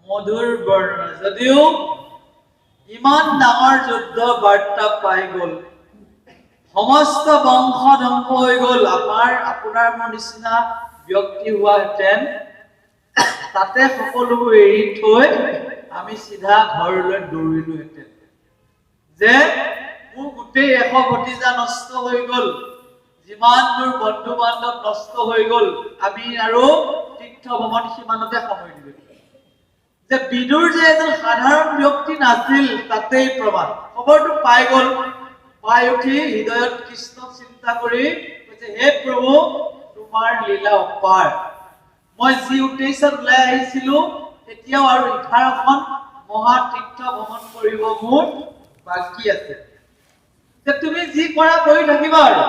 মধুৰ বৰ্ণনা যদিও ইমান ডাঙৰ যুদ্ধ বাৰ্তা পাই গ'ল সমস্ত বংশ ধ্বংস হৈ গ'ল আপোনাৰ মোৰ নিচিনা ব্যক্তি হোৱাহেঁতেন তাতে সকলোবোৰ এৰি থৈ আমি চিধা ঘৰলৈ দৌৰিলোহেঁতেন যে মোৰ গোটেই 100 ভতিজা নষ্ট হৈ গ'ল যিমান মোৰ বন্ধু বান্ধৱ নষ্ট হৈ গ'ল আমি আৰু তীৰ্থ ভ্ৰমণ সিমানতে সামৰি দিলো যে বিদুৰ যে এজন সাধাৰণ ব্যক্তি নাছিল তাতেই প্ৰমাণ খবৰটো পাই গ'ল পাই উঠি হৃদয়ত কৃষ্ণক চিন্তা কৰি কৈছে হে প্ৰভু তোমাৰ লীলা অপাৰ মই যি উদ্দেশ্যত ওলাই আহিছিলো এতিয়াও আৰু 11খন মহা তীৰ্থ ভ্ৰমণ কৰিব মোৰ বাকী আছে যে তুমি যি কৰা কৰি থাকিবা আৰু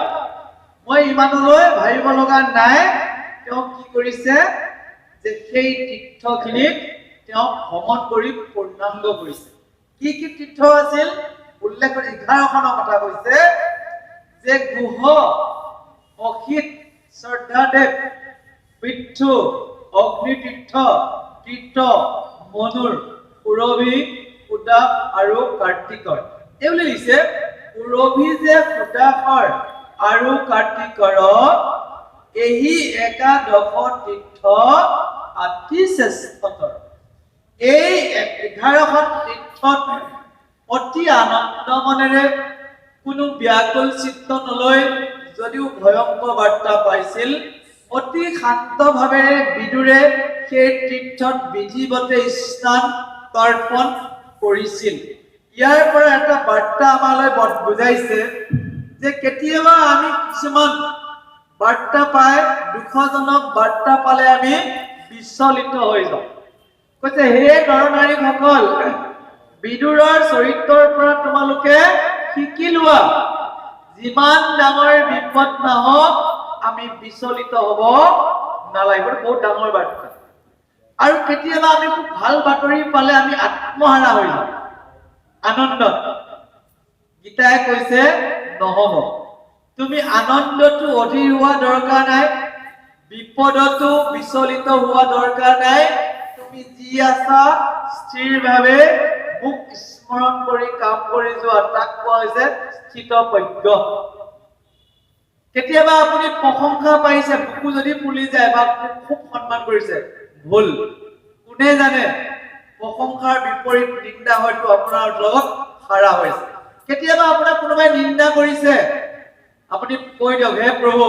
মই ইমানলৈ ভাবিব লগা নাই তেওঁ কি কৰিছে যে সেই তীৰ্থখিনিত তেওঁ ভ্ৰমণ কৰি পূৰ্ণাংগ কৰিছে কি কি তীৰ্থ আছিল উল্লেখ কৰি 11খনৰ কথা কৈছে যে গুহ অখিত শ্ৰদ্ধাদেৱ পৃথু অগ্নিতীৰ্থ তীৰ্থ মনুৰ পুৰবী উদাস আৰু কাৰ্তিকৰ এইবুলি দিছে পুৰবী যে উদাসৰ আৰু কাৰ্তিকৰ এই একাদশ তীৰ্থ অতি শ্ৰেষ্ঠতৰ এই 11খন তীৰ্থত অতি আনন্দ মনেৰে কোনো ব্যাকুল চিত্ত নলৈ যদিও ভয়ংকৰ বাৰ্তা পাইছিল অতি শান্ত ভাৱেৰে বিদুৰে সেই তীৰ্থত বিধিবতে স্নান তৰ্পণ কৰিছিল ইয়াৰ পৰা এটা বাৰ্তা আমালৈ বুজাইছে যে কেতিয়াবা আমি কিছুমান বাৰ্তা পাই দুখজনক বাৰ্তা পালে আমি বিচলিত হৈ যাওঁ কৈছে হে নৰনাৰীসকল বিদুৰৰ চৰিত্ৰৰ পৰা তোমালোকে শিকি লোৱা যিমান ডাঙৰ বিপদ নহওক আমি বিচলিত হ'ব নালাগিব বহুত ডাঙৰ বাৰ্তা আৰু কেতিয়াবা আমি খুব ভাল বাতৰি পালে আমি আত্মহাৰা হৈ যাওঁ আনন্দত গীতাই কৈছে নহব তুমি আনন্দটো অধীৰ হোৱা দৰকাৰ নাই বিপদতো বিচলিত হোৱা দৰকাৰ নাই তুমি যি আছা স্থিৰভাৱে মোক স্মৰণ কৰি কাম কৰি যোৱা তাক কোৱা হৈছে স্থিতপ্ৰজ্ঞ কেতিয়াবা আপুনি প্ৰশংসা পাইছে বুকু যদি ফুলি যায় বা খুব সন্মান কৰিছে ভুল কোনে জানে প্ৰশংসাৰ বিপৰীত নিন্দা হয়তো আপোনাৰ লগত খাৰা হৈছে কেতিয়াবা আপোনাক কোনোবাই নিন্দা কৰিছে আপুনি কৈ দিয়ক হে প্ৰভু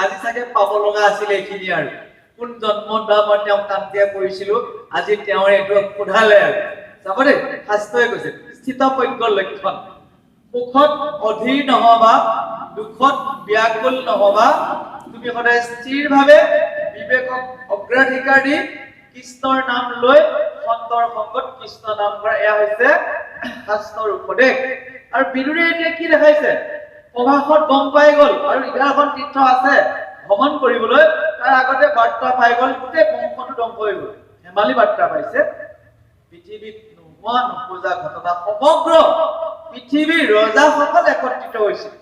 আজি চাগে পাব লগা আছিল এইখিনি আৰু কোন জন্মত বা মই তেওঁক কান্দিয়া কৰিছিলো আজি তেওঁৰ এইটো সোধালে আৰু চাব দেই শাস্ত্ৰই কৈছে স্থিতপ্ৰজ্ঞৰ লক্ষণ সুখত অধীৰ নহবা দুখত ব্যাকুল নহবা তুমি সদায় স্থিৰভাৱে বিবেকক অগ্ৰাধিকাৰ দি কৃষ্ণৰ নাম লৈ সন্তৰ সংগত কৃষ্ণ নাম কৰা এয়া হৈছে শাস্ত্ৰৰ উপদেশ আৰু বিদুৰে এতিয়া কি দেখাইছে প্ৰভাষত গম পাই গ'ল আৰু 11খন তীৰ্থ আছে ভ্ৰমণ কৰিবলৈ তাৰ আগতে বাৰ্তা পাই গ'ল গোটেই বংশটো ধ্বংস হৈ গ'ল হেমালি বাৰ্তা পাইছে পৃথিৱীত নোহোৱা নোপোজা ঘটনা সমগ্ৰ পৃথিৱীৰ ৰজাসকল একত্ৰিত হৈছিল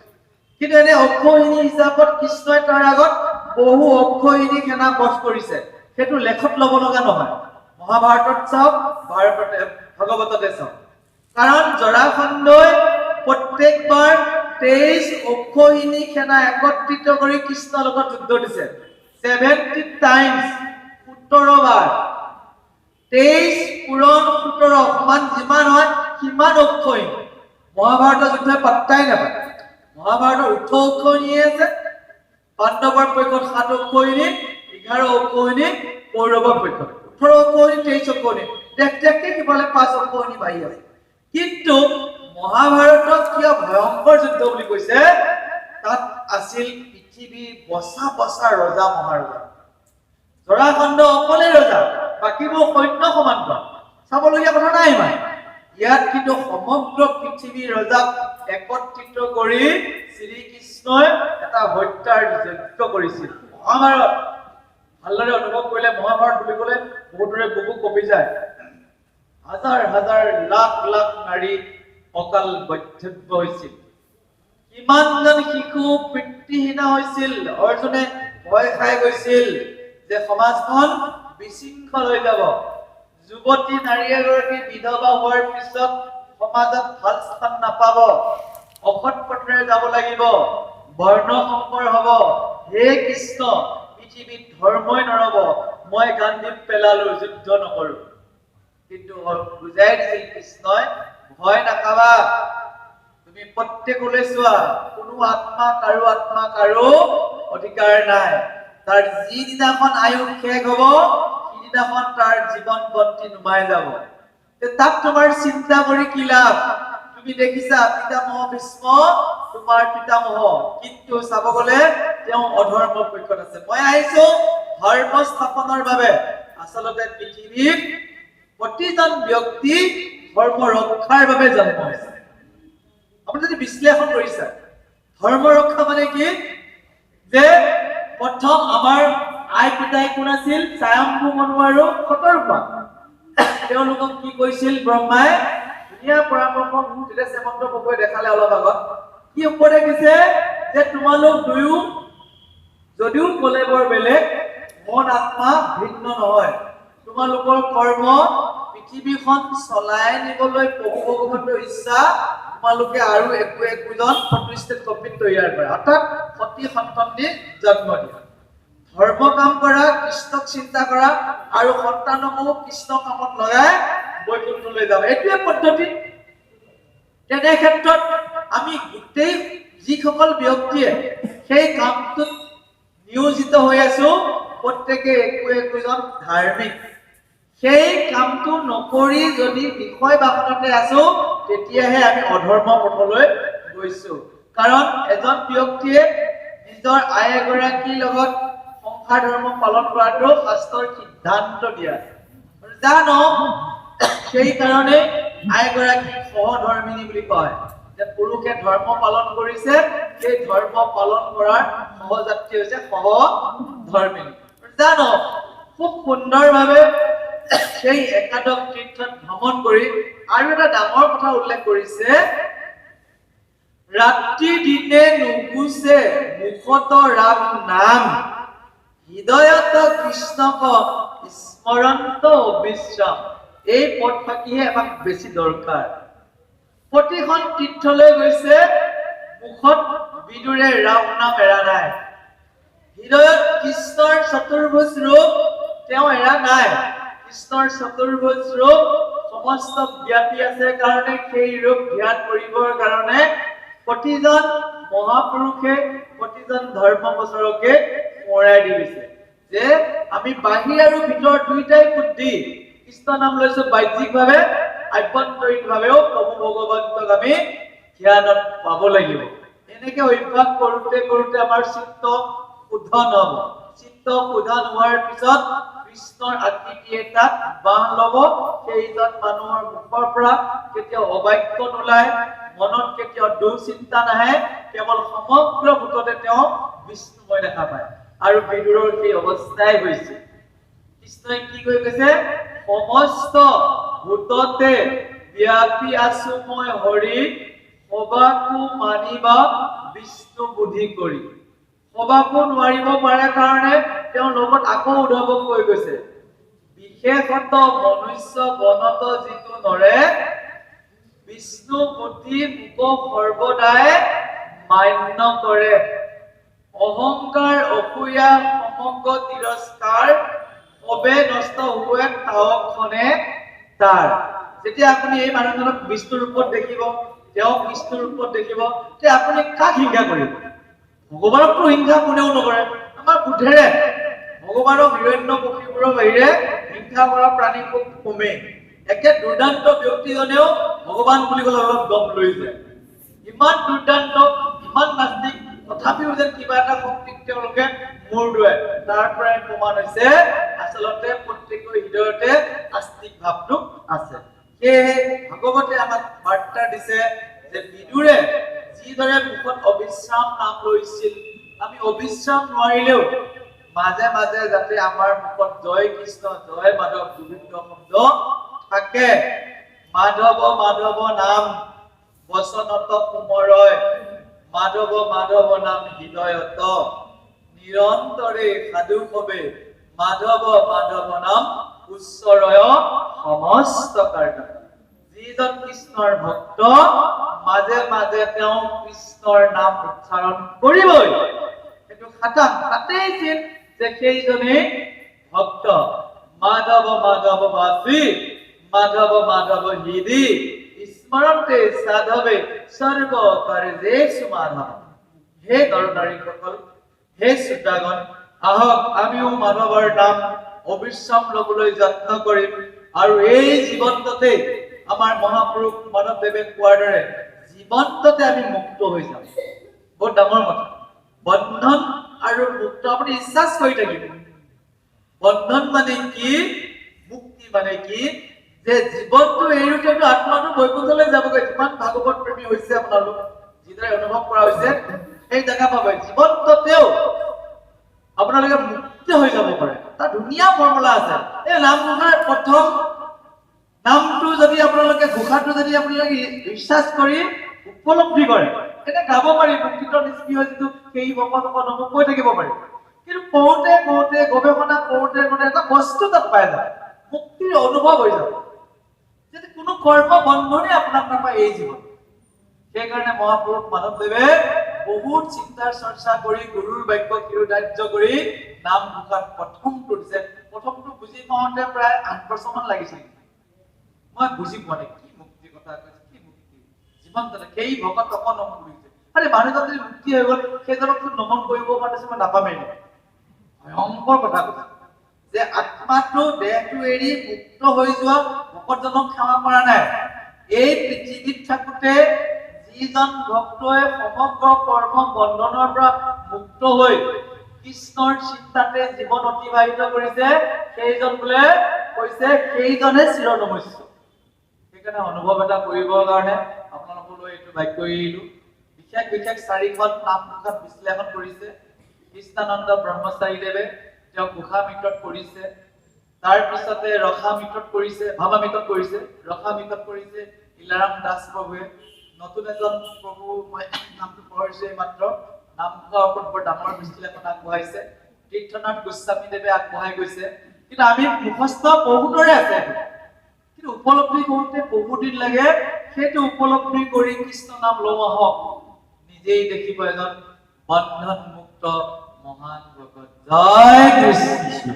কিন্তু এনে অক্ষয়িনী হিচাপত কৃষ্ণই তাৰ আগত বহু অক্ষয়িনী সেনা বধ কৰিছে সেইটো লেখত ল'ব লগা নহয় মহাভাৰতত চাওক ভাগৱততে চাওক কাৰণ জৰাসন্ধই প্ৰত্যেকবাৰ 23 অক্ষয়িনী সেনা একত্ৰিত কৰি কৃষ্ণৰ লগত যুদ্ধ দিছে 70 টাইমছ 17 বাৰ 23 পূৰণ 17 সমান যিমান হয় সিমান অক্ষয়িনী মহাভাৰতৰ যুদ্ধই পাত্তাই নাপায় মহাভাৰতৰ 18 অক্ষয়িনী আছে পাণ্ডৱৰ পক্ষত 7 অক্ষয়িনী 11 অক্ষয়িনী কৌৰৱৰ পক্ষত 18 অক্ষয়িনী 23 অক্ষয়িনী দেখতে কিফালে 5 অক্ষয়িনী বাঢ়ি আছে কিন্তু মহাভাৰতত কিয় ভয়ংকৰ যুদ্ধ বুলি কৈছে তাত আছিল পৃথিৱীৰ বছা ৰজা মহাৰজা জৰাসন্ধ অকলে ৰজা বাকীবোৰ সৈন্য সমান্ত চাবলগীয়া কথা নাই ইমান ইয়াত কিন্তু সমগ্ৰ পৃথিৱীৰ ৰজাক একত্ৰিত কৰি শ্ৰীকৃষ্ণই এটা হত্যাৰ যজ্ঞ কৰিছিল মহাভাৰত ভালদৰে অনুভৱ কৰিলে মহাভাৰত বুলি ক'লে বহুতৰে বুকু কঁপি যায় হাজাৰ হাজাৰ লাখ লাখ নাৰী অকাল বৈধব্য হৈছিল কিমানজন শিশু পিতৃহীনা হৈছিল অৰ্জুনে ভয় খাই গৈছিল যে সমাজখন বিশৃংখল হৈ যাব যুৱতী নাৰী এগৰাকী বিধৱা হোৱাৰ পিছত সমাজত ভাল স্থান নাপাব, অসৎ পথেৰে যাব লাগিব, বৰ্ণ সংকৰ হ'ব। হে কৃষ্ণ, পৃথিৱীত ধৰ্মই নৰব, মই গান্ধীক পেলালো, যুদ্ধ নকৰো। কিন্তু বুজাই দিছিল কৃষ্ণই, ভয় নাখাবা, তুমি প্ৰত্যেকলৈ চোৱা, কোনো আত্মা কাৰো অধিকাৰ নাই। তাৰ যিদিনাখন আয়ুস শেষ হ'ব, সিদিনাখন তাৰ জীৱন বন্তি নুমাই যাব। তাক তোমাৰ চিন্তা কৰি কি লাভ? তুমি দেখিছা পিতামহ ভীষ্ম তোমাৰ পিতামহ, কিন্তু চাব গ'লে তেওঁ অধৰ্ম পক্ষত আছে। মই আহিছো ধৰ্ম স্থাপনৰ বাবে। আচলতে পৃথিৱীত প্ৰতিজন ব্যক্তি ধৰ্ম ৰক্ষাৰ বাবে জন্ম হৈছে। আপুনি যদি বিশ্লেষণ কৰিছে, ধৰ্ম ৰক্ষা মানে কি? যে প্ৰথম আমাৰ আই পিতাই কোন আছিল? স্বয়ম্ভু মনু আৰু শতৰূপা। তেওঁলোকক কি কৈছিল ব্ৰহ্মাই? ধুনীয়া পৰামৰ্শ তেতিয়া শ্যামন্ত বাবুৱে দেখালে অলপ আগত। কি উপদেশ দিছে? যে তোমালোক দুয়ো যদিও ক'লে বৰ বেলেগ, মন আত্মা ভিন্ন নহয়। তোমালোকৰ কৰ্ম পৃথিৱীখন চলাই নিবলৈ প্ৰভু ভগৱন্তৰ ইচ্ছা, তোমালোকে আৰু একোজন ফটোষ্টেট কপিত তৈয়াৰ কৰা, অৰ্থাৎ সতী সন্তান জন্ম দিয়া, ধৰ্ম কাম কৰা, কৃষ্ণক চিন্তা কৰা, আৰু সন্তানকো কৃষ্ণ কামত লগাই বৈকুণ্ঠলৈ যাওঁ। এইটোৱে পদ্ধতি। তেনে ক্ষেত্ৰত আমি গোটেই যিসকল ব্যক্তিয়ে সেই কামটোত নিয়োজিত হৈ আছো, প্ৰত্যেকে একোজন ধাৰ্মিক। সেই কামটো নকৰি যদি বিষয় বাহনতে আছো, তেতিয়াহে আমি অধৰ্ম পথলৈ গৈছো। কাৰণ এজন ব্যক্তিয়ে নিজৰ আই এগৰাকীৰ লগত সংসাৰ ধৰ্ম পালন কৰাটো শাস্ত্ৰৰ সিদ্ধান্ত দিয়া। জানো সেইকাৰণে আই এগৰাকীক সহধৰ্মিনী বুলি কয়। যে পুৰুষে ধৰ্ম পালন কৰিছে, সেই ধৰ্ম পালন কৰাৰ সহযাত্ৰী হৈছে সহধৰ্মিনী। জানো খুব সুন্দৰভাৱে সেই একাদশ তীৰ্থত ভ্ৰমণ কৰি আৰু এটা ডাঙৰ কথা উল্লেখ কৰিছে, ৰাত্ৰি দিনে নুগুছে মুখত ৰাম নাম, হৃদয়ত কৃষ্ণক স্মৰন্ত অবিশ্ৰাম। এই পদ ফাঁকিহে আমাক বেছি দৰকাৰ। প্ৰতিখন তীৰ্থলৈ গৈছে, মুখত বিদুৰে ৰাম নাম এৰা নাই, হৃদয়ত কৃষ্ণৰ চতুৰ্ভুজ ৰূপ তেওঁ এৰা নাই। কৃষ্ণৰ চতুৰ্ভুজ ৰূপ সমস্ত ব্যাপী আছে কাৰণে সেই ৰূপ ধ্যান কৰিবৰ কাৰণে প্ৰতিজন মহাপুৰুষে প্ৰতিজন ধৰ্ম প্ৰচাৰকে সোঁৱৰাই দি দিছে যে আমি বাহিৰ আৰু ভিতৰ দুইটাই শুদ্ধি কৃষ্ণ নাম লৈছো বাহ্যিকভাৱে, আভ্যন্তৰীণভাৱেও প্ৰভু ভগৱন্তক আমি ধ্যানত পাব লাগিব। এনেকে অভ্যাস কৰোঁতে কৰোঁতে আমাৰ চিত্ত শুদ্ধন হ'ব। চিত্ত শুদ্ধন হোৱাৰ পিছত কৃষ্ণৰ আকৃতিয়ে তাত বাহ ল'ব। সেইজন মানুহৰ মুখৰ পৰা কেতিয়াও অবাক্য নোলায়, মনত কেতিয়াও দুঃচিন্তা নাহে, কেৱল সমগ্ৰ ভূততে তেওঁ বিষ্ণুময় দেখা পায়। আৰু বিদুৰৰ সেই অৱস্থাই হৈছে। কৃষ্ণই কি কৈ কৈছে? সমস্ত ভূততে ব্যাপী আছো মই হৰি, সবাকো মানিবা বিষ্ণু বুদ্ধি কৰি। সবাকো নোৱাৰিব পাৰে কাৰণে তেওঁ লগত আকৌ উদ্ধৱক কৈ গৈছে, বিশেষত মনুষ্য বনত যিটো নৰে, বিষ্ণু বুদ্ধি মোক সৰ্বদাই মান্য কৰে। অহংকাৰ অসূয়া সমগ্ৰ তিৰস্কাৰ, সবে নষ্ট হোৱে তাৱকখনে তাৰ। যেতিয়া আপুনি এই মানুহজনক বিষ্ণু ৰূপত দেখিব, তেওঁ কৃষ্ণ ৰূপত দেখিব, তে আপুনি কাক হিংসা কৰিব? ভগৱানকতো হিংসা কোনেও নকৰে। আমাৰ বুদ্ধেৰে ভগৱানক হিৰণ্যকশিপুৰৰ বাহিৰে হিংসা কৰা প্ৰাণী খুব কমেই। একে দুৰ্দান্ত ব্যক্তিজনেও ভগৱান বুলি ক'লে অলপ দম লৈ যায়। ইমান দুৰ্দান্ত, ইমান নাস্তিক, তথাপিও যেন কিবা এটা শক্তিক তেওঁলোকে মূৰ দোৱায়। তাৰ পৰাই প্ৰমাণ হৈছে আচলতে প্ৰত্যেকৰ হৃদয়তে আস্তিক ভাৱটো আছে। সেয়েহে ভাগৱতে আমাক বাৰ্তা দিছে যে বিদুৰে যিদৰে মুখত অবিশ্ৰাম নাম লৈছিল, আমি অবিশ্ৰাম নোৱাৰিলেও মাজে মাজে যাতে আমাৰ মুখত জয় কৃষ্ণ জয় মাধৱ গোবিন্দ শব্দ থাকে। মাধৱ মাধৱ নাম বচনত কুমৰয়, মাধৱ মাধৱ নাম হৃদয়ত, নিৰন্তৰে সাধু কবে, মাধৱ মাধৱ নাম উচ্চৰয় সমস্ত কাৰ্য। যিজন কৃষ্ণৰ ভক্ত মাজে মাজে তেওঁ কৃষ্ণৰ নাম উচ্চাৰণ কৰিবই। সেইটো খাটাং তাতেই চিন যে সেইজনে ভক্ত। মাধৱ মাধৱ বাসী মাধৱ মাধৱ হৃদি স্মৰণতে সাধৱে সৰ্ব কাৰ্যেষু মাধৱ। হে নৰনাৰীসকল, হে শ্ৰোতাগণ, আহক আমিও মাধৱৰ নাম অবিশ্ৰাম ল'বলৈ যত্ন কৰিম আৰু এই জীৱনটোতে আমাৰ মহাপুৰুষ মাধৱদেৱে কোৱাৰ দৰে জীৱনটোতে আমি মুক্ত হৈ যাম। বহুত ডাঙৰ কথা। বন্ধন আৰু মুক্ত আপুনি বিশ্বাস কৰি থাকিব। বন্ধন মানে কি, মুক্তি মানে কি, যে জীৱনটো এৰোতেতো আত্মাটো বৈকুণ্ঠলৈ যাবগৈ। যিমান ভাগৱত প্ৰেমী হৈছে আপোনালোক, যিদৰে অনুভৱ কৰা হৈছে, সেই দেখা পাব জীৱনটোতেও আপোনালোকে মুক্ত হৈ যাব পাৰে। তাৰ ধুনীয়া ফৰ্মুলা আছে। এই নামঘোষাৰ প্ৰথম নামটো যদি আপোনালোকে ঘোষাটো যদি আপোনালোকে ৰিচাৰ্চ কৰি উপলব্ধি কৰে, তেতিয়া গাব পাৰি। মুক্তিত নিষ্ক্ৰিয় হৈ যিটো সেই ভকত নমক কৈ থাকিব পাৰি। কিন্তু কওঁতে কওঁতে গৱেষণা কৰোঁতে কৰোঁতে এটা বস্তু তাত পাই যায়, মুক্তিৰ অনুভৱ হৈ যাব। যদি কোনো কৰ্ম বন্ধনে আপোনাক নাপায় এই জীৱন। সেইকাৰণে মহাপুৰুষ মাধৱদেৱে বহুত চিন্তাৰ চৰ্চা কৰি গুৰুৰ বাক্য শিৰোধাৰ্য কৰি নাম ঘোষাত প্ৰথমটো দিছে। প্ৰথমটো বুজি পাওঁতে প্ৰায় 8 বছৰমান লাগিছিল। মই বুজি পোৱা নাই কি মুক্তিৰ কথা কৈছে, কি মুক্তি জীৱনটোতে সেই ভকতক নমন কৰিছে। আৰে মানুহজন যদি মুক্তি হৈ গ'ল, সেইজনকতো নমন কৰিব পাৰিছে মই নাপামেই। ভয়ংকৰ কথা কৈছে যে আত্মাটো দেহটো এৰি মুক্ত হৈ যোৱা ভকতজনক সেৱা কৰা নাই। এই পৃথিৱীত থাকোঁতে যিজন ভক্তই সমগ্ৰ কৰ্ম বন্ধনৰ পৰা মুক্ত হৈ কৃষ্ণৰ চিন্তাতে জীৱন অতিবাহিত কৰিছে, সেইজন বোলে কৈছে সেইজনে চিৰনমস্য। সেইকাৰণে অনুভৱ এটা কৰিবৰ কাৰণে আপোনালোকলৈ এইটো বাক্য এৰিলো। বিশেষ বিশেষ 4খন নামঘোষাত বিশ্লেষণ কৰিছে কৃষ্ণানন্দ ব্ৰহ্মচাৰীদেৱে। তেওঁ ঘোষামৃতত কৰিছে, তাৰপিছতে ৰসামৃতত কৰিছে, ভাৱামৃতত কৰিছে, ৰসামৃতত কৰিছে ইলাৰাম দাস প্ৰভুৱে। নতুন এজন প্ৰভু, মই নামটো পাহৰিছো মাত্ৰ, নামঘোষাৰ ওপৰত বৰ ডাঙৰ বিশ্লেষণ আগবঢ়াইছে। তীৰ্থনাথ গোস্বামীদেৱে আগবঢ়াই গৈছে। কিন্তু আমি মুখস্থ বহুতৰে আছে, কিন্তু উপলব্ধি কৰোঁতে বহুদিন লাগে। সেইটো উপলব্ধি কৰি কৃষ্ণ নাম লওঁ আহক, নিজেই দেখিব এজন বন্ধন মুক্ত মহান ভকত। জয় কৃষ্ণ।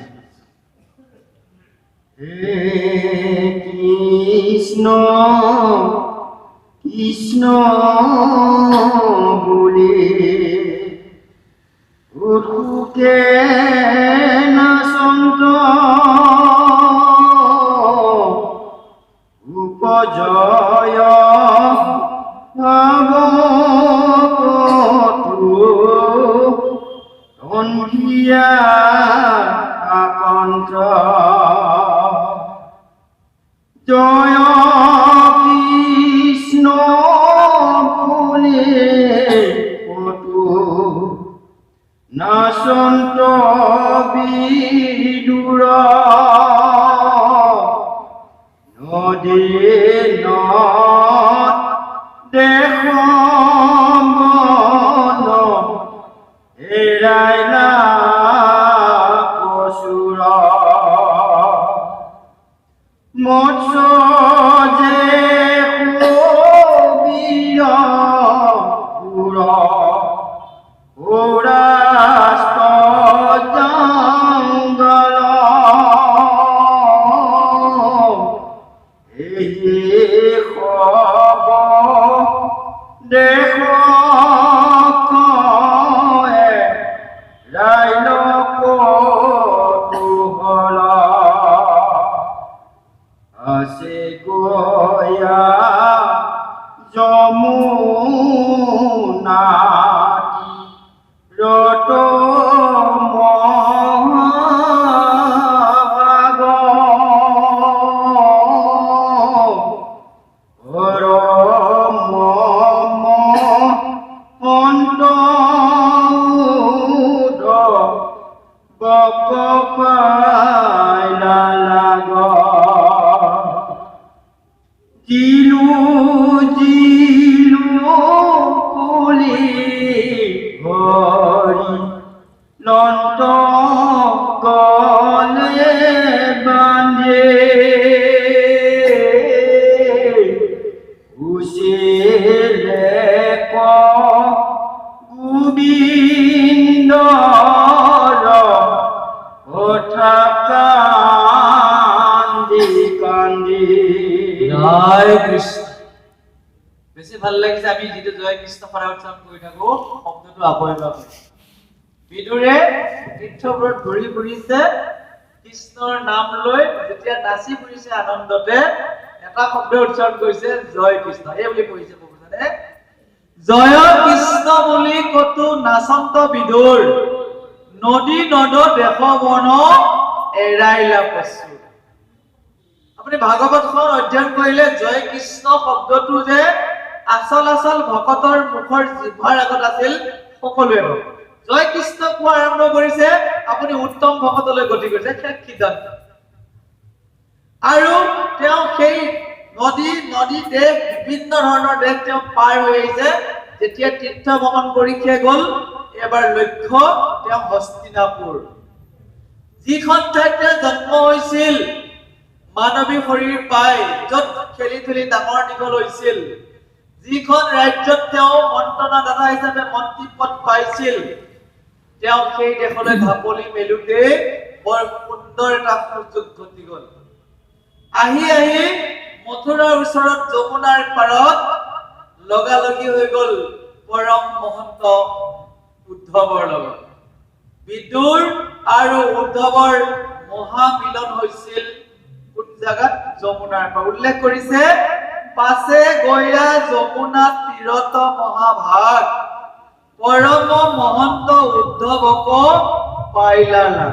হে কৃষ্ণ কৃষ্ণ বলে উঠুকে নাচন্ত উপজয় ধন্ধিয়া আকন্ত জয় কৃষ্ণ বলে কটু নাচন্ত বিদুৰ নদী দেশ এৰাইলা কচুৰ মৎস্য যে কবিৰ সৌৰাষ্ট জংগল এই খব দেশ ৰাইল কৌতূহল আছে গয়া যমুনা ৰত জিলু জিলু কুলি হৰি নন্দ গলে বান্ধে জয় কৃষ্ণ বেছি ভাল লাগিছে আমি যেটো জয় কৃষ্ণ পঢ়া উচ্চাৰণ কৰি থাকো শব্দটো আপৰিবা বিদুৰে তীৰ্থবোৰত ঘূৰি ফুৰিছে কৃষ্ণৰ নাম লৈ যেতিয়া নাচি ফুৰিছে আনন্দতে এটা শব্দ উচ্চাৰণ কৰিছে জয় কৃষ্ণ এই বুলি কৈছে প্ৰভুজনে জয় কৃষ্ণ বুলি কতো নাচন্ত বিদুৰ নদী নদ দেশ বন এৰাইলা পশু আপুনি ভাগৱতখন অধ্যয়ন কৰিলে জয় কৃষ্ণ শব্দটো যে আসল ভকতৰ মুখৰ জিভাৰ আগত আছিল সকলোৱে জয় কৃষ্ণ কোৱা আৰম্ভ কৰিছে আপুনি উত্তম ভকতলৈ গতি কৰিছে সিদ্ধান্ত আৰু তেওঁ সেই নদী দেশ বিভিন্ন ধৰণৰ দেশ তেওঁ পাৰ হৈ আহিছে যেতিয়া তীৰ্থ ভ্ৰমণ কৰি গ'ল এবাৰ লক্ষ্য তেওঁ হস্তিনাপুৰ যিখন ঠাইতে জন্ম হৈছিল মানৱী শৰীৰ পাই য'ত খেলি খেলি ডাঙৰ দীঘল হৈছিল যিখন ৰাজ্যত তেওঁ মন্ত্ৰণাদাতা হিচাপে মন্ত্ৰী পদ পাইছিল তেওঁ সেই দেশলৈ ঢাপলি মেলোতে বৰ সুন্দৰ এটা সুযোগ ঘটি গ'ল আহি মথুৰাৰ ওচৰত যমুনাৰ পাৰত লগালগি হৈ গ'ল পৰম মহন্ত উদ্ধৱৰ লগত বিদুৰ আৰু উদ্ধৱৰ মহামিলন হৈছিল কোন জাগাত যমুনাৰ পাৰ উল্লেখ কৰিছে পাছে গয়া যমুনা তীৰত মহাভাগ পৰম মহন্ত উদ্ধৱক পাইলালা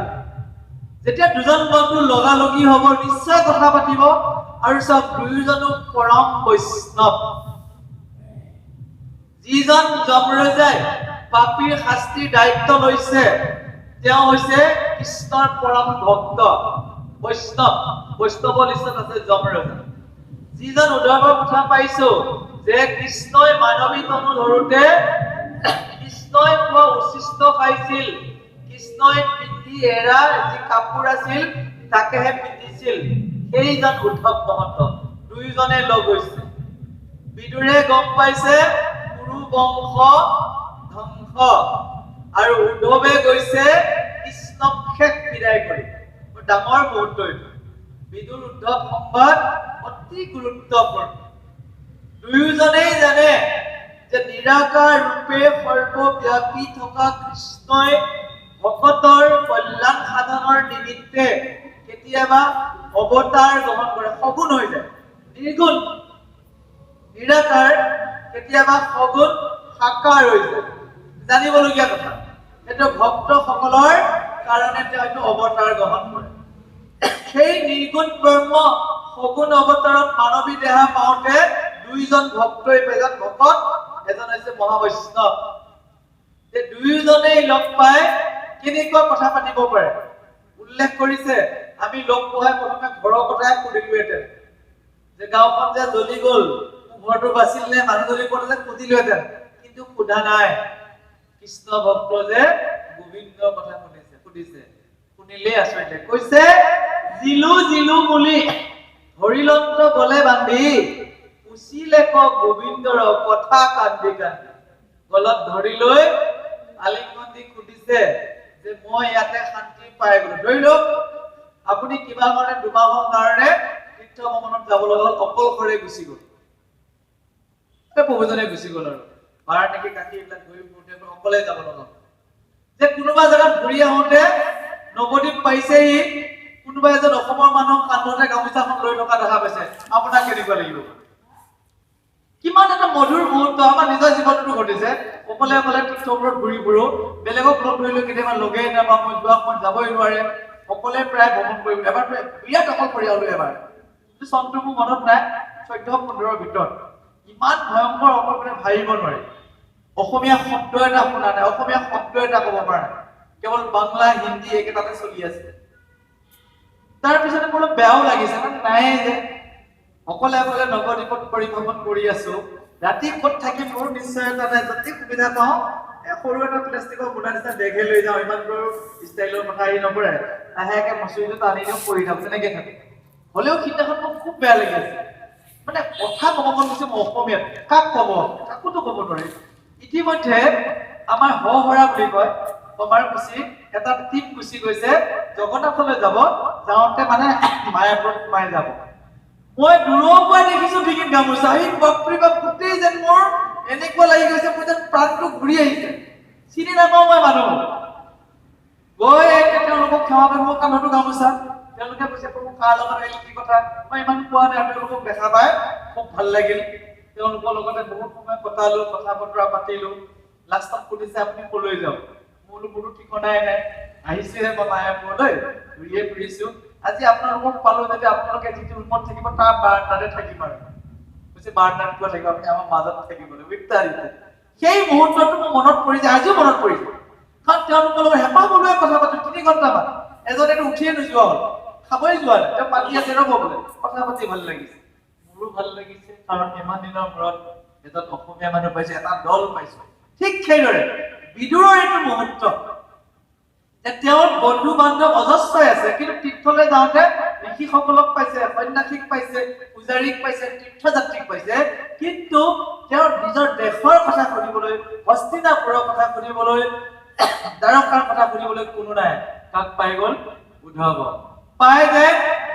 যেতিয়া দুজন বন্ধু লগালগি হ'ব নিশ্চয় কথা পাতিব আৰু সব দুয়োজনো পৰম বৈষ্ণৱ যিজন যমৰাজাই পাপীৰ শাস্তিৰ দায়িত্ব লৈছে তেওঁ হৈছে কৃষ্ণৰ পৰম ভক্ত বৈষ্ণৱ লিষ্টত আছে যমৰাজা যিজন উদ্ধৱৰ কথা পাইছো যে কৃষ্ণই মানৱী তনু ধৰোতে কৃষ্ণই খোৱা উচিষ্ট খাইছিল কৃষ্ণই পিন্ধি এৰা যি কাপোৰ আছিল তাকেহে পিন্ধিছিল সেইজন উদ্ধৱ মহন্ত দুইজনে লগ হৈছে বিদুৰে গম পাইছে কুৰু বংশ ধ্বংস আৰু উদ্ধৱে গৈছে কৃষ্ণক শেষ বিদায় কৰি ডাঙৰ মুহূৰ্ত এইটো বিদুৰ উদ্ধৱ সংবাদ অতি গুৰুত্বপূৰ্ণ দুয়োজনেই জানে যে নিৰাকাৰ ৰূপে সৰ্বব্যাপী থকা কৃষ্ণই ভকতৰ কল্যাণ সাধনৰ নিমিত্তে কেতিয়াবা অৱতাৰ গ্ৰহণ কৰে সগুণ হৈ যায় নিৰ্গুণ নিৰাকাৰ কেতিয়াবা সগুণ সাকাৰ হৈ যায় জানিবলগীয়া কথা এইটো ভক্তসকলৰ কাৰণে তেওঁ এইটো অৱতাৰ গ্ৰহণ কৰে সেই নিৰ্গুণ ব্ৰহ্ম সগুণ অৱতাৰত মানৱী দেহা পাওঁতে দুইজন ভক্তই এজন ভকত এজন হৈছে মহাবৈষ্ণৱ এই দুয়োজনেই লগ পাই কেনেকুৱা কথা পাতিব পাৰে উল্লেখ কৰিছে আমি লগ পোৱাই প্ৰথমে ঘৰৰ কথাই সুধিলোহেঁতেন যে গাঁওখন যে জ্বলি গ'ল ঘৰটো বাচিল নে মানুহ জ্বলি পৰে যে সুধিলোহেঁতেন কিন্তু সোধা নাই কৃষ্ণ ভক্ত যে গোবিন্দৰ কথা সুধিছে শুনিলেই আচৰিত কৈছে জিলু বুলি হৰিলন্ত গলে বান্ধি উচিলে গোবিন্দৰ কথা কান্দি গলত ধৰি লৈ আলিংগন দি সুধিছে যে মই ইয়াতে শান্তি পাই গলো ধৰি লওক আপুনি কিবা কাৰণে দুমাহৰ কাৰণে তীৰ্থ ভ্ৰমণত যাব লগা হ'ল অকলশৰে গুচি গ'ল প্ৰভুজনে গুচি গ'ল আৰু ভাড়া নেকি কাকি এইবিলাক ঘূৰি ফুৰোতে অকলে যাব লগা যে কোনোবা জেগাত ঘূৰি আহোঁতে নৱদ্বীপ পাইছেহি কোনোবা এজন অসমৰ মানুহ কান্ধতে গামোচাখন লৈ থকা দেখা পাইছে আপোনাক কেনেকুৱা লাগিব কিমান এটা মধুৰ মুহূৰ্ত আমাৰ নিজৰ জীৱনতো ঘটিছে অকলে তীৰ্থবোৰত ঘূৰি ফুৰো বেলেগক লগ ধৰিলেও কেতিয়াবা লগেই নাপাওঁ মই যোৱা যাবই নোৱাৰে অকলে প্ৰায় ভ্ৰমণ কৰিব এবাৰ বিৰাট অকলশৰীয়া হ'লো এবাৰ চনটো মোৰ মনত নাই 14-15 ভিতৰত ইমান ভয়ংকৰ অকলশৰে ভাবিব নোৱাৰি অসমীয়া শব্দ এটা শুনা নাই অসমীয়া শব্দ এটা ক'ব পৰা নাই কেৱল বাংলা হিন্দী একেটাতে চলি আছে তাৰপিছতে মোৰ বেয়াও লাগিছে নাই যে অকলে নৱদ্বীপত পৰিভ্ৰমণ কৰি আছো ৰাতি ক'ত থাকি মোৰ নিশ্চয় এটা নাই যদি সুবিধা পাওঁ সৰু এটা প্লাষ্টিকৰ মোনা নিচিনা বেগে লৈ যাওঁ ইমান ষ্টাইলৰ কথা আহি নপৰে লাহেকে মচুৰিটো টানি দিওঁ পৰি থাকোঁ তেনেকে থাকে হ'লেও সিদিনাখন মোৰ খুব বেয়া লাগি আছে মানে কথা ক'ব মন গৈছে মই অসমীয়াত কাক ক'ব কাকোতো ক'ব নোৱাৰি ইতিমধ্যে আমাৰ হৰা বুলি কয় কমাৰকুছি এটা টিম গুচি গৈছে জগন্নাথলৈ যাব যাওঁতে মানে মায়াপুৰত সোমাই যাব মই দূৰৰ পৰা দেখিছো ডিঙিত গামোচা, এই বাপৰে বাপ, গোটেই যেন মোৰ এনেকুৱা লাগি গৈছে, মোৰ যেন প্ৰাণটো ঘূৰি আহিছে। চিনি নাপাওঁ মই মানুহ। গৈ তেওঁলোকক সেৱা কৰি মোৰ কান্ধতো গামোচা। তেওঁলোকে কৈছে প্ৰভু কাৰ লগত আহিল, কি কথা? মই ইমান কোৱা নাই, তেওঁলোকক দেখা পাই খুব ভাল লাগিল। তেওঁলোকৰ লগতে বহুত সময় কটালো, কথা বতৰা পাতিলো। লাষ্টত সুধিছে আপুনি কলৈ যাওক? মোৰো ঠিকনাই নাই, আহিছোহে মামায়পুৰলৈ, ঘূৰিয়ে ফুৰিছো। আজি আপোনালোকক পালো যদি আপোনালোকে যিটো ৰুমত থাকিব তাৰ বাৰান্দাতে থাকিম আৰু। কৈছে বাৰান্দাত কিয় থাকিব, আপুনি আমাৰ মাজত থাকিব লাগিব ইত্যাদি। সেই মুহূৰ্তটো মোৰ মনত পৰি যায়, আজিও মনত পৰিছে। কাৰণ তেওঁলোকৰ লগত হেঁপাহ পলুৱাই কথা পাতো 3 ঘণ্টামান। এজনেতো উঠিয়ে নোযোৱা হ'ল, খাবই যোৱা নাই, তেওঁ পাতি আছে ৰ'ব বোলে, কথা পাতি ভাল লাগিছে। মোৰো ভাল লাগিছে, কাৰণ ইমান দিনৰ মূৰত এজন অসমীয়া মানুহ পাইছো, এটা দল পাইছো। ঠিক সেইদৰে বিদুৰৰ এইটো মুহূৰ্ত যে তেওঁৰ বন্ধু বান্ধৱ অজস্ৰই আছে, কিন্তু তীৰ্থলৈ যাওঁতে ঋষিসকলক পাইছে, সন্যাসীক পাইছে, পূজাৰীক পাইছে, তীৰ্থযাত্ৰীক পাইছে, কিন্তু তেওঁৰ নিজৰ দেশৰ কথা শুনিবলৈ, হস্তিনাপুৰৰ কথা শুনিবলৈ, দ্বাৰকাৰ কথা শুনিবলৈ কোনো নাই। কাক পাই গ'ল? উদ্ধৱ। পাই যে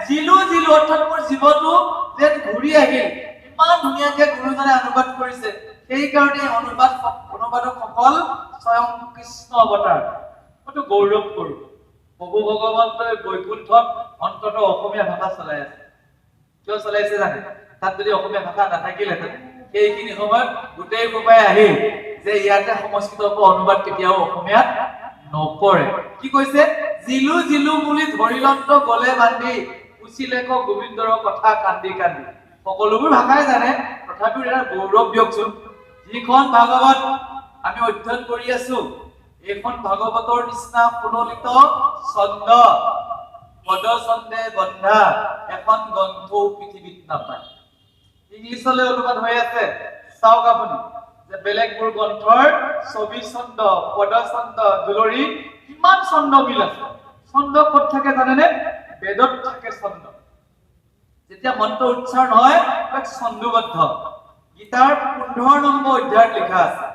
জিলু অৰ্থাৎ মোৰ জীৱটো যেন ঘূৰি আহিল। ইমান ধুনীয়াকে গুৰুজনে অনুবাদ কৰিছে, সেইকাৰণে অনুবাদকসকল স্বয়ং কৃষ্ণ অৱতাৰ। মইতো গৌৰৱ কৰো, প্ৰভু ভগৱন্তই বৈকুণ্ঠত অন্ততঃ অসমীয়া ভাষা চলাই আছে। কিয় চলাইছে জানে? তাত যদি অসমীয়া ভাষা নাথাকিলেহেঁতেন, সেইখিনি সময়ত গোটেই সোপাই আহি যে ইয়াতে সংস্কৃতৰ পৰা অনুবাদ কেতিয়াও অসমীয়াত নপৰে। কি কৈছে? জিলু বুলি ধৰিলন্ত গলে বান্ধি, উচিলেক গোবিন্দৰ কথা কান্দি কান্দি। সকলোবোৰ ভাষাই জানে, তথাপিও এটা গৌৰৱ দিয়কচোন। যিখন ভাগৱত আমি অধ্যয়ন কৰি আছো, এইখন ভাগৱতৰ নিচিনা সুললিত ছন্দ, পদছন্দে বন্ধা এখন গ্ৰন্থও পৃথিৱীত নাপায়। ইংলিছলৈ অনুবাদ হৈ আছে, চাওক আপুনি যে বেলেগবোৰ গ্ৰন্থৰ ছবি ছন্দ, পদছন্দ, দুলৰি কিমান ছন্দ মিল আছে। ছন্দ ক'ত থাকে জানেনে? বেদত থাকে ছন্দ। যেতিয়া মন্ত্ৰ উচ্চাৰণ হয় তাক ছন্দোবদ্ধ। গীতাৰ 15 নম্বৰ অধ্যায়ত লিখা আছে,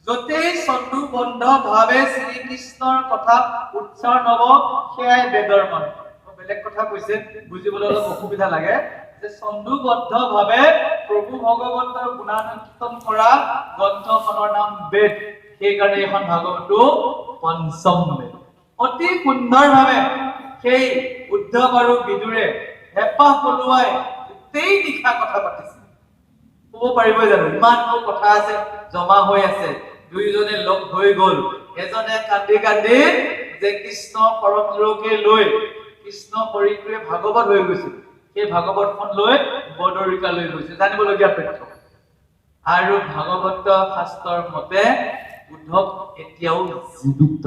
যতেই ছন্দোবদ্ধ ভাৱে শ্ৰীকৃষ্ণৰ কথা উচ্চাৰণ হ'ব, সেয়াই বেদৰ মন্ত্ৰ। বেলেগ কথা কৈছে, বুজিবলৈ অলপ অসুবিধা লাগে যে ছন্দোবদ্ধ ভাৱে প্ৰভু ভগৱন্তৰ গুণানুকীৰ্তন কৰা গ্ৰন্থখনৰ নাম বেদ। সেইকাৰণে এখন ভাগৱতো পঞ্চম বেদ। অতি সুন্দৰভাৱে সেই উদ্ধৱ আৰু বিদুৰে হেঁপাহ পলুৱাই গোটেই নিশা কথা পাতিছে। ক'ব পাৰিব জানো? ইমানবোৰ কথা আছে, জমা হৈ আছে। দুইজনে লগ হৈ গ'ল, এজনে কান্দি কান্দি যে কৃষ্ণ পৰমলোকে লৈ কৃষ্ণ হৰিটোৱে ভাগৱত হৈ গৈছিল, সেই ভাগৱতখন লৈ বদৰিকা লৈ গৈছে, জানিবলগীয়া তথ্য। আৰু ভাগৱত শাস্ত্ৰৰ মতে উদ্ধৱ এতিয়াও জীৱিত।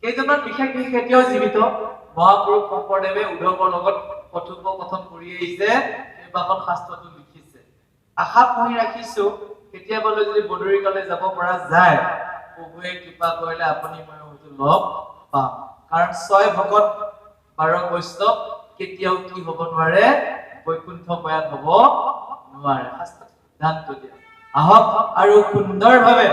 কেইজনমান বিশেষ এতিয়াও জীৱিত। মহাপুৰুষ শংকৰদেৱে উদ্ধৱৰ লগত কথোপকথন কৰি আহিছে, কেইবাখন শাস্ত্ৰটো লিখিছে। আশা পুহি ৰাখিছো কেতিয়াবালৈ যদি বদৰিকালৈ যাব পৰা যায়, প্ৰভুৱে কৃপা কৰিলে আপুনি মই হয়তো লগ পাম। কাৰণ 6 ভকত 12 বৈষ্ণৱ কেতিয়াও কি হ'ব নোৱাৰে, বৈকুণ্ঠ প্ৰয়াণ হ'ব নোৱাৰে। শাস্ত্ৰত সিদ্ধান্ত দিয়া। আহক আৰু সুন্দৰভাৱে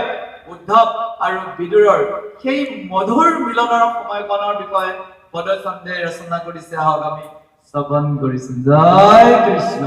উদ্ধৱ আৰু বিদুৰৰ সেই মধুৰ মিলনৰ সময়কণৰ বিষয়ে পদছন্দে ৰচনা কৰিছে, আহক আমি শ্ৰৱণ কৰিছো। জয় কৃষ্ণ।